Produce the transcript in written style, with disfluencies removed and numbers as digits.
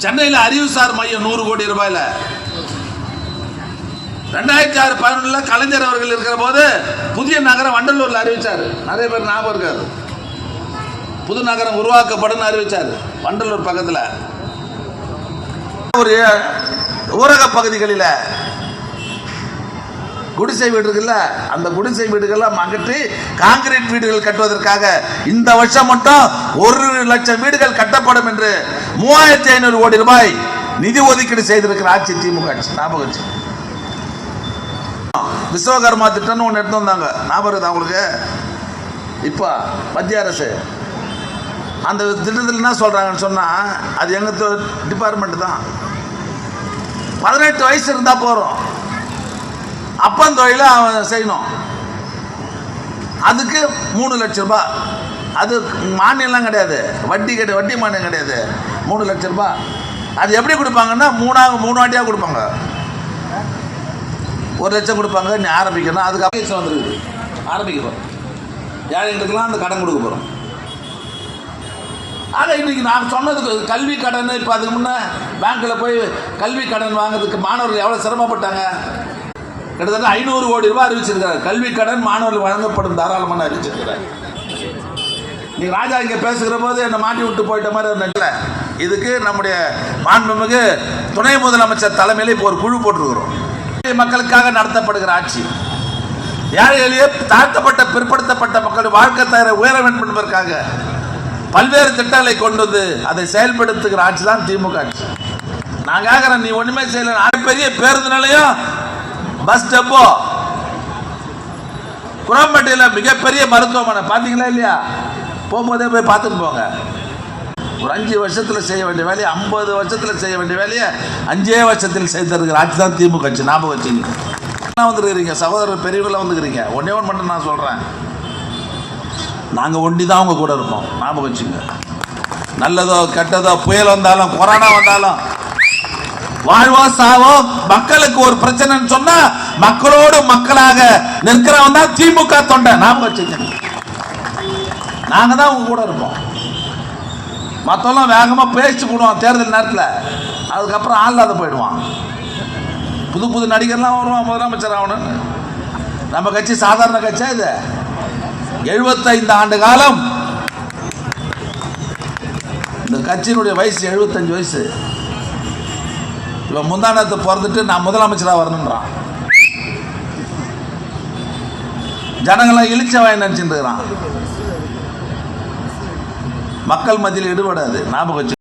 சென்னையில் அறிவுசார் மையம் 100 கோடி ரூபாயில 2006-11 கலைஞர் அவர்கள் இருக்கிற போது புதிய நகரம் வண்டலூர்ல அறிவிச்சாரு. நிறைய பேர் ஞாபகம் இருக்காது. புது நகரம் உருவாக்கப்படும் அறிவிச்சாரு. வண்டலூர் பக்கத்துல ஒரு ஊரக பகுதிகளில் குடிசை வீடு இருக்குல்ல, அந்த குடிசை வீடுகள்லாம் அகற்றி கான்கிரீட் வீடுகள் கட்டுவதற்காக இந்த வருஷம் மட்டும் 1 லட்சம் வீடுகள் கட்டப்படும் என்று 3500 கோடி ரூபாய் நிதி ஒதுக்கீடு செய்திருக்கிற ஆட்சி திமுக ஆட்சி. ஞாபகம் வச்சு விஸ்வகர்மா திட்டம்னு ஒன்று எடுத்து வந்தாங்க. ஞாபகம் இருக்குது அவங்களுக்கு? இப்போ மத்திய அரசு அந்த திட்டத்தில் என்ன சொல்கிறாங்கன்னு சொன்னால், அது எங்கள் டிபார்ட்மெண்ட் தான். 18 வயசு இருந்தால் போகிறோம், அப்பந்தொழில அவன் செய்யணும். அதுக்கு 3 லட்சம் ரூபாய். அது மானியம்லாம் கிடையாது, வட்டி மானியம் கிடையாது. 3 லட்சம் ரூபாய். அது எப்படி கொடுப்பாங்கன்னா 3 வாட்டியாக கொடுப்பாங்க. 1 லட்சம் கொடுப்பாங்க. நீ ஆரம்பிக்கணும். அதுக்கு அப்ளிகேஷன் வந்துருக்குது, ஆரம்பிக்கிறோம். ஏழைகளுக்கெல்லாம் அந்த கடன் கொடுக்க போகிறோம். ஆனால் இன்றைக்கி நான் சொன்னதுக்கு கல்வி கடன், இப்போ அதுக்கு முன்னே பேங்க்கில் போய் கல்வி கடன் வாங்குறதுக்கு மாணவர்கள் எவ்வளோ சிரமப்பட்டாங்க. கிட்டத்தட்ட 500 கோடி ரூபாய் அறிவிச்சிருக்கிறார். கல்வி கடன் மாணவர்கள் வழங்கப்படும் தாராளமான அறிவிச்சிருக்கிறார். நீ ராஜா இங்கே பேசுகிற போது என்னை மாட்டி விட்டு போயிட்ட மாதிரி நினைக்கல. இதுக்கு நம்முடைய மாண்புமிகு துணை முதலமைச்சர் தலைமையில் இப்போ ஒரு குழு போட்டிருக்கிறோம். மக்களுக்காக நடத்தப்படுகிற ஆட்சி. ஏழைகளிலே தாழ்த்தப்பட்ட பிற்படுத்தப்பட்ட மக்கள் வாழ்க்கை தர உயர வேண்டும் என்பதற்காக பல்வேறு திட்டங்களை கொண்டு வந்து அதை செயல்படுத்துகிற ஆட்சி தான் திமுக ஆட்சி. நான் கேட்குறேன், நீ ஒன்றுமே செய்யல. பெரிய பேருந்து நிலையம், பஸ் டெப்போ, குரம்பட்டியில் மிகப்பெரிய மருத்துவமனை பார்த்தீங்களா இல்லையா? போகும்போதே போய் பார்த்துட்டு போங்க. ஒரு 5 வருஷத்தில் செய்ய வேண்டிய வேலையை 50 வருஷத்தில் செய்ய வேண்டிய வேலையை 5 வருஷத்தில் செய்திருக்கிற ஆட்சி தான் திமுக ஆட்சி. ஞாபகம் வச்சுங்க. வந்துருக்கிறீங்க சகோதரர் பெரியவர்களாக வந்துக்கிறீங்க. ஒன்றே மட்டும் நான் சொல்கிறேன், நாங்கள் ஒண்டி தான் அவங்க கூட இருப்போம். ஞாபகம் வச்சுங்க. நல்லதோ கெட்டதோ, புயல் வந்தாலும் கொரோனா வந்தாலும், வாழ்வோ சாவோ, மக்களுக்கு ஒரு பிரச்சனைன்னு சொன்னா மக்களோடு மக்களாக நிற்கிறவன் தான் திமுக தொண்டை. ஞாபகம் வச்சுங்க. நாங்கள் தான் உங்க கூட இருப்போம். மற்றெல்லாம் வேகமாக பேசிட்டு போடுவான் தேர்தல் நேரத்தில். அதுக்கப்புறம் ஆளாத போயிடுவான். புது நடிகர்லாம் வருவான் முதலமைச்சர் ஆகணும்னு. நம்ம கட்சி சாதாரண கட்சியா இது? 75 ஆண்டு காலம் இந்த கட்சியினுடைய வயசு 75 வயசு. இவன் முந்தானத்தை பிறந்துட்டு நான் முதலமைச்சராக வரணுன்றான். ஜனங்களாம் இழிச்சவாய் நினைச்சுட்டு இருக்கிறான். மக்கள் மத்தியில் ஈடுபடாது. ஞாபகம் வச்சு